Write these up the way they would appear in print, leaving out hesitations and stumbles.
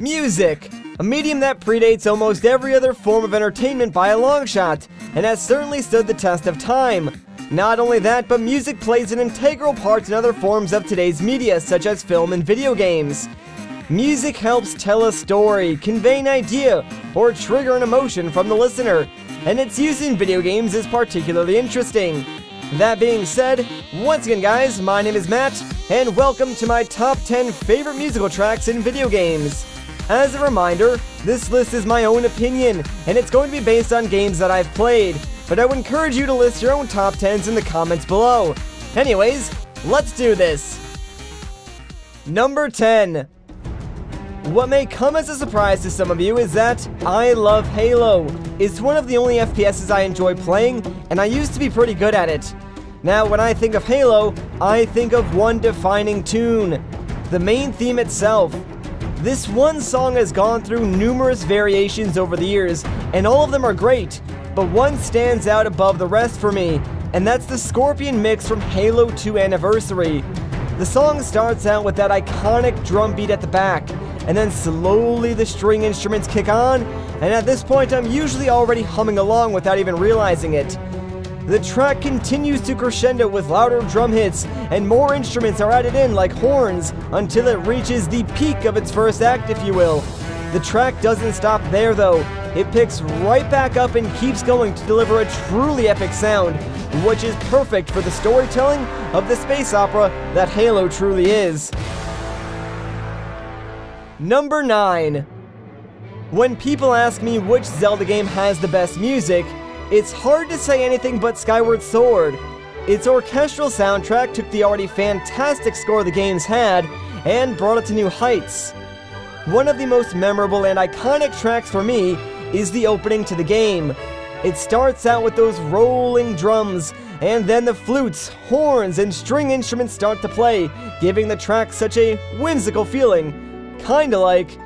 Music! A medium that predates almost every other form of entertainment by a long shot, and has certainly stood the test of time. Not only that, but music plays an integral part in other forms of today's media, such as film and video games. Music helps tell a story, convey an idea, or trigger an emotion from the listener, and its use in video games is particularly interesting. That being said, once again guys, my name is Matt, and welcome to my top 10 favorite musical tracks in video games. As a reminder, this list is my own opinion, and it's going to be based on games that I've played, but I would encourage you to list your own top 10s in the comments below. Anyways, let's do this! Number 10. What may come as a surprise to some of you is that I love Halo. It's one of the only FPSs I enjoy playing, and I used to be pretty good at it. Now, when I think of Halo, I think of one defining tune, the main theme itself. This one song has gone through numerous variations over the years, and all of them are great, but one stands out above the rest for me, and that's the Scorpion mix from Halo 2 Anniversary. The song starts out with that iconic drum beat at the back, and then slowly the string instruments kick on, and at this point I'm usually already humming along without even realizing it. The track continues to crescendo with louder drum hits, and more instruments are added in like horns, until it reaches the peak of its first act, if you will. The track doesn't stop there though, it picks right back up and keeps going to deliver a truly epic sound, which is perfect for the storytelling of the space opera that Halo truly is. Number 9. When people ask me which Zelda game has the best music, it's hard to say anything but Skyward Sword. Its orchestral soundtrack took the already fantastic score the games had and brought it to new heights. One of the most memorable and iconic tracks for me is the opening to the game. It starts out with those rolling drums, and then the flutes, horns, and string instruments start to play, giving the track such a whimsical feeling. Kinda like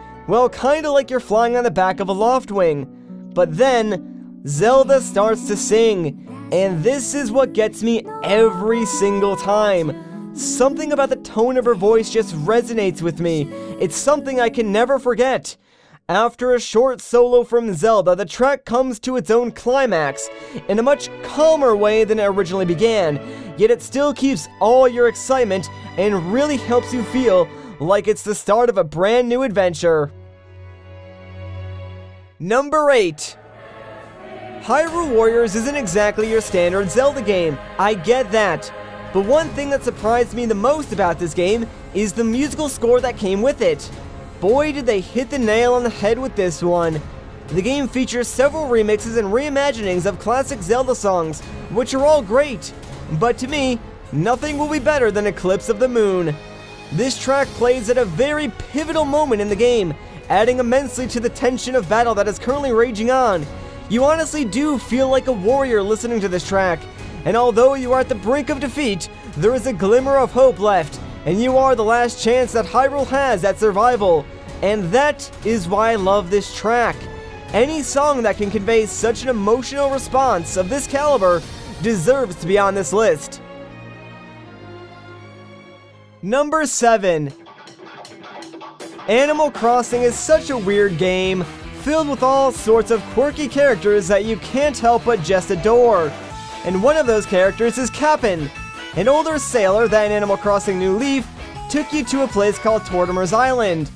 you're flying on the back of a loft wing. But then, Zelda starts to sing, and this is what gets me every single time. Something about the tone of her voice just resonates with me. It's something I can never forget. After a short solo from Zelda, the track comes to its own climax, in a much calmer way than it originally began, yet it still keeps all your excitement and really helps you feel like it's the start of a brand new adventure. Number 8. Hyrule Warriors isn't exactly your standard Zelda game, I get that. But one thing that surprised me the most about this game is the musical score that came with it. Boy, did they hit the nail on the head with this one. The game features several remixes and reimaginings of classic Zelda songs, which are all great. But to me, nothing will be better than Eclipse of the Moon. This track plays at a very pivotal moment in the game, adding immensely to the tension of battle that is currently raging on. You honestly do feel like a warrior listening to this track, and although you are at the brink of defeat, there is a glimmer of hope left, and you are the last chance that Hyrule has at survival. And that is why I love this track. Any song that can convey such an emotional response of this caliber deserves to be on this list. Number 7. Animal Crossing is such a weird game, filled with all sorts of quirky characters that you can't help but just adore. And one of those characters is Capn, an older sailor that in Animal Crossing New Leaf took you to a place called Tortimer's Island.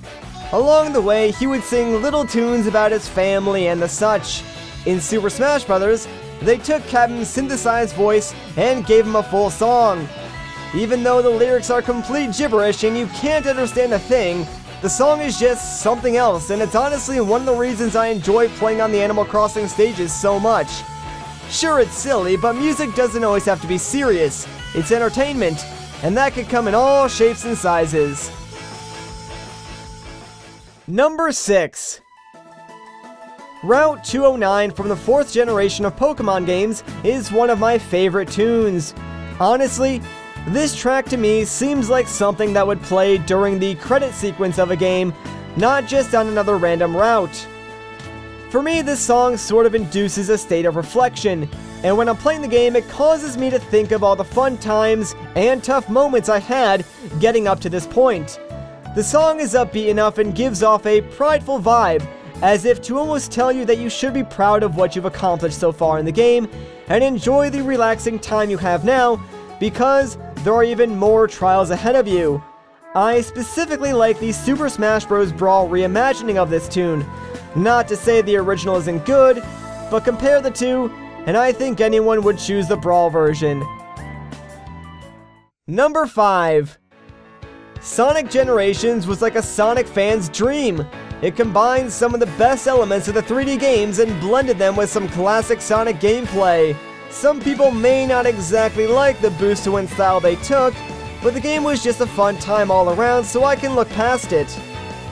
Along the way, he would sing little tunes about his family and the such. In Super Smash Bros., they took Capn's synthesized voice and gave him a full song. Even though the lyrics are complete gibberish and you can't understand a thing, the song is just something else, and it's honestly one of the reasons I enjoy playing on the Animal Crossing stages so much. Sure, it's silly, but music doesn't always have to be serious. It's entertainment, and that can come in all shapes and sizes. Number 6. Route 209 from the 4th generation of Pokemon games is one of my favorite tunes. Honestly, this track to me seems like something that would play during the credit sequence of a game, not just on another random route. For me, this song sort of induces a state of reflection, and when I'm playing the game, it causes me to think of all the fun times and tough moments I had getting up to this point. The song is upbeat enough and gives off a prideful vibe, as if to almost tell you that you should be proud of what you've accomplished so far in the game, and enjoy the relaxing time you have now, because there are even more trials ahead of you. I specifically like the Super Smash Bros. Brawl reimagining of this tune. Not to say the original isn't good, but compare the two, and I think anyone would choose the Brawl version. Number 5. Sonic Generations was like a Sonic fan's dream. It combined some of the best elements of the 3D games and blended them with some classic Sonic gameplay. Some people may not exactly like the boost to win style they took, but the game was just a fun time all around, so I can look past it.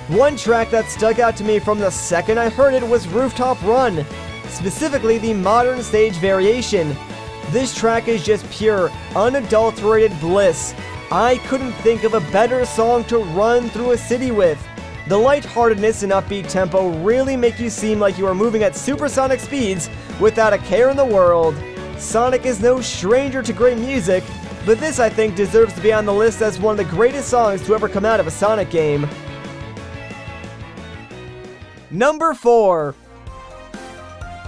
One track that stuck out to me from the second I heard it was Rooftop Run, specifically the modern stage variation. This track is just pure, unadulterated bliss. I couldn't think of a better song to run through a city with. The lightheartedness and upbeat tempo really make you seem like you are moving at supersonic speeds without a care in the world. Sonic is no stranger to great music, but this I think deserves to be on the list as one of the greatest songs to ever come out of a Sonic game. Number 4.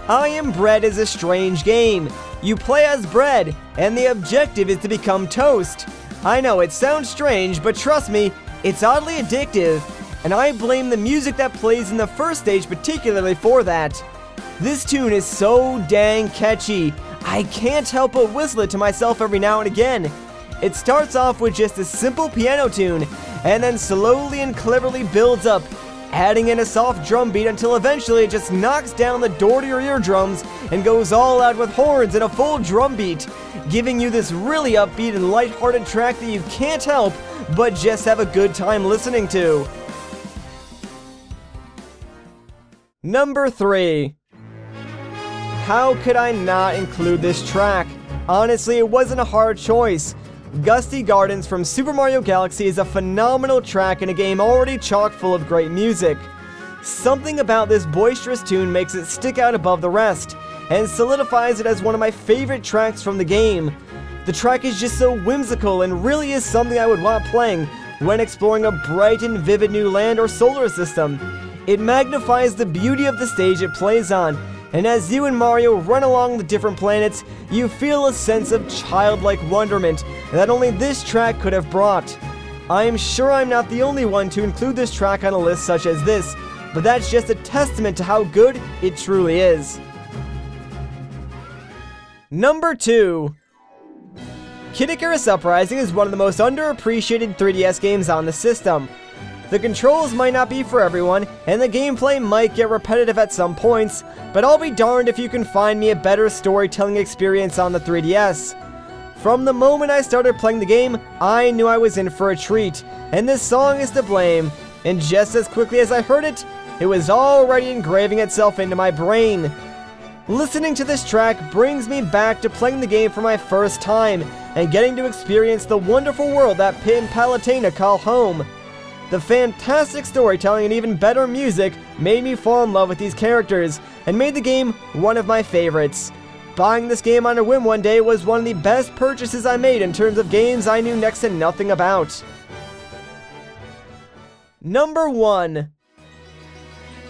I Am Bread is a strange game. You play as bread, and the objective is to become toast. I know it sounds strange, but trust me, it's oddly addictive, and I blame the music that plays in the first stage particularly for that. This tune is so dang catchy, I can't help but whistle it to myself every now and again. It starts off with just a simple piano tune, and then slowly and cleverly builds up, adding in a soft drum beat until eventually it just knocks down the door to your eardrums and goes all out with horns and a full drum beat, giving you this really upbeat and lighthearted track that you can't help but just have a good time listening to. Number 3. How could I not include this track? Honestly, it wasn't a hard choice. Gusti Gardens from Super Mario Galaxy is a phenomenal track in a game already chock full of great music. Something about this boisterous tune makes it stick out above the rest, and solidifies it as one of my favorite tracks from the game. The track is just so whimsical and really is something I would want playing when exploring a bright and vivid new land or solar system. It magnifies the beauty of the stage it plays on, and as you and Mario run along the different planets, you feel a sense of childlike wonderment that only this track could have brought. I am sure I'm not the only one to include this track on a list such as this, but that's just a testament to how good it truly is. Number 2. Kid Icarus Uprising is one of the most underappreciated 3DS games on the system. The controls might not be for everyone, and the gameplay might get repetitive at some points, but I'll be darned if you can find me a better storytelling experience on the 3DS. From the moment I started playing the game, I knew I was in for a treat, and this song is to blame, and just as quickly as I heard it, it was already engraving itself into my brain. Listening to this track brings me back to playing the game for my first time, and getting to experience the wonderful world that Pit and Palutena call home. The fantastic storytelling and even better music made me fall in love with these characters, and made the game one of my favorites. Buying this game on a whim one day was one of the best purchases I made in terms of games I knew next to nothing about. Number 1.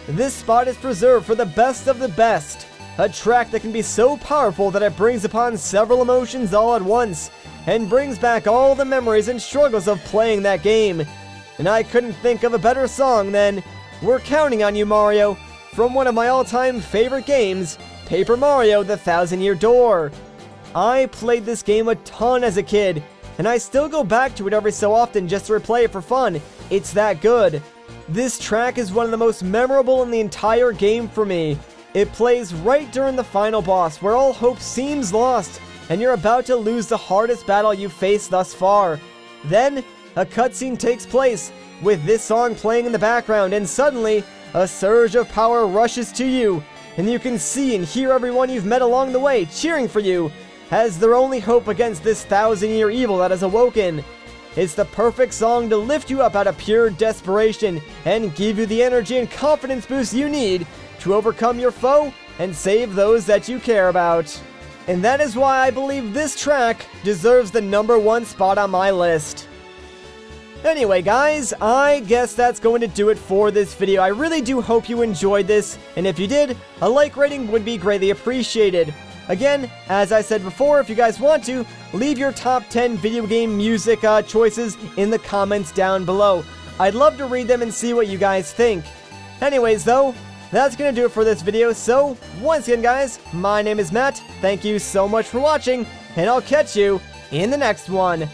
This spot is preserved for the best of the best. A track that can be so powerful that it brings upon several emotions all at once, and brings back all the memories and struggles of playing that game. And I couldn't think of a better song than We're Counting on You, Mario, from one of my all-time favorite games, Paper Mario: The Thousand-Year Door. I played this game a ton as a kid, and I still go back to it every so often just to replay it for fun. It's that good. This track is one of the most memorable in the entire game for me. It plays right during the final boss, where all hope seems lost, and you're about to lose the hardest battle you've faced thus far. Then, a cutscene takes place, with this song playing in the background, and suddenly, a surge of power rushes to you, and you can see and hear everyone you've met along the way cheering for you, as their only hope against this 1,000-year evil that has awoken. It's the perfect song to lift you up out of pure desperation, and give you the energy and confidence boost you need to overcome your foe and save those that you care about. And that is why I believe this track deserves the number 1 spot on my list. Anyway, guys, I guess that's going to do it for this video. I really do hope you enjoyed this, and if you did, a like rating would be greatly appreciated. Again, as I said before, if you guys want to, leave your top 10 video game music choices in the comments down below. I'd love to read them and see what you guys think. Anyways, though, that's going to do it for this video, so once again, guys, my name is Matt, thank you so much for watching, and I'll catch you in the next one.